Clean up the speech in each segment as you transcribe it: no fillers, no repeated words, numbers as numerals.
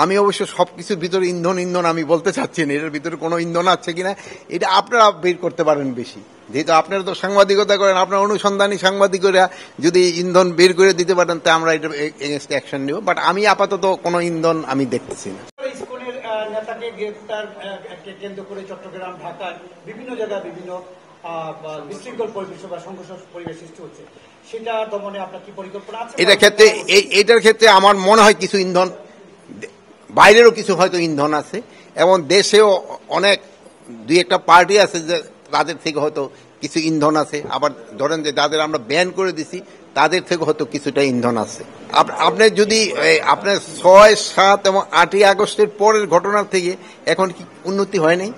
আমি অবশ্য সবকিছুর ভিতরে ইন্ধন ইন্ধন আমি বলতে চাচ্ছি না, এটার ভিতরে কোনো ইন্ধন আছে কিনা এটা আপনারা বের করতে পারেন বেশি, যেহেতু আপনারা তো সাংবাদিকতা করেন, আপনার অনুসন্ধানী সাংবাদিকরা যদি ইন্ধন বের করে দিতে পারেন তা আমরা এটা এগেনস্ট অ্যাকশন নেব, বাট আমি আপাতত কোনো ইন্ধন আমি দেখতেছি না। স্কুলের নেতাকে গ্রেফতার কেন্দ্র করে চট্টগ্রাম, ঢাকায় বিভিন্ন জায়গায় বিভিন্ন বিশৃঙ্খল পরিবেশ বা সংঘর্ষ পরিবেশ সৃষ্টি হচ্ছে, সেটা দমনে আপনার কি পরিকল্পনা আছে? এটার ক্ষেত্রে আমার মনে হয় কিছু ইন্ধন, বাইরেরও কিছু হয়তো ইন্ধন আছে, এবং দেশেও অনেক দুই একটা পার্টি আছে যে তাদের থেকে হয়তো কিছু ইন্ধন আছে, আবার ধরেন যে যাদের আমরা ব্যান করে দিছি তাদের থেকে হয়তো কিছুটা ইন্ধন আছে। আপনি যদি আপনার 6, 7 এবং 8ই আগস্টের পরের ঘটনার থেকে এখন কি উন্নতি হয় নাই?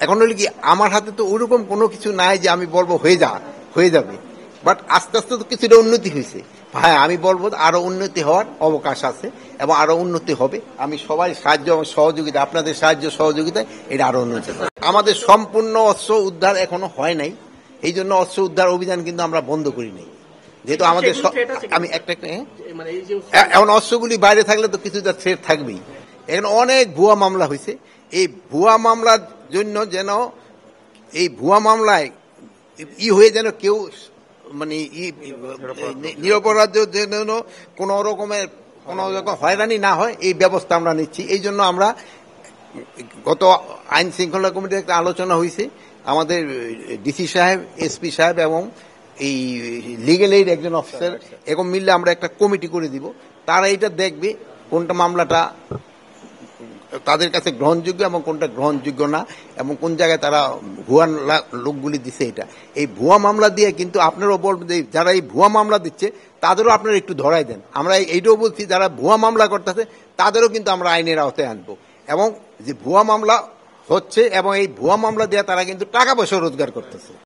এখন হলে কি আমার হাতে তো ওরকম কোনো কিছু নাই যে আমি বলবো হয়ে যাবে, বাট আস্তে আস্তে তো কিছুটা উন্নতি হয়েছে। হ্যাঁ, আমি বলবো আরো উন্নতি হওয়ার অবকাশ আছে এবং আরো উন্নতি হবে। আমি সবাই সাহায্য এবং সহযোগিতা, আপনাদের সাহায্য সহযোগিতায় এটা আরো উন্নতি হবে। আমাদের সম্পূর্ণ অস্ত্র উদ্ধার এখনো হয় নাই, এই জন্য অস্ত্র উদ্ধার অভিযান কিন্তু আমরা বন্ধ করি নাই, যেহেতু আমাদের আমি একটা এখন অস্ত্রগুলি বাইরে থাকলে তো কিছুটা থ্রেট থাকবেই। এখন অনেক ভুয়া মামলা হয়েছে, এই ভুয়া মামলার জন্য যেন এই ভুয়া মামলায় হয়ে যেন কেউ মানে নিরপরাধ যেন কোন রকম হয়রানি না হয়, এই ব্যবস্থা আমরা নিচ্ছি। এই জন্য আমরা গত আইন শৃঙ্খলা কমিটির একটা আলোচনা হয়েছে, আমাদের ডিসি সাহেব, এসপি সাহেব এবং এই লিগেল এইড একজন অফিসার এরকম মিললে আমরা একটা কমিটি করে দিব, তারা এটা দেখবে কোনটা মামলাটা তাদের কাছে গ্রহণযোগ্য এবং কোনটা গ্রহণযোগ্য না, এবং কোন জায়গায় তারা ভুয়া লোকগুলি দিচ্ছে। এটা এই ভুয়া মামলা দিয়ে কিন্তু আপনারাও বলবেন যে যারা এই ভুয়া মামলা দিচ্ছে তাদেরও আপনারা একটু ধরাই দেন। আমরা এইটাও বলছি যারা ভুয়া মামলা করতেছে তাদেরও কিন্তু আমরা আইনের আওতায় আনবো, এবং যে ভুয়া মামলা হচ্ছে এবং এই ভুয়া মামলা দিয়ে তারা কিন্তু টাকা পয়সা রোজগার করতেছে।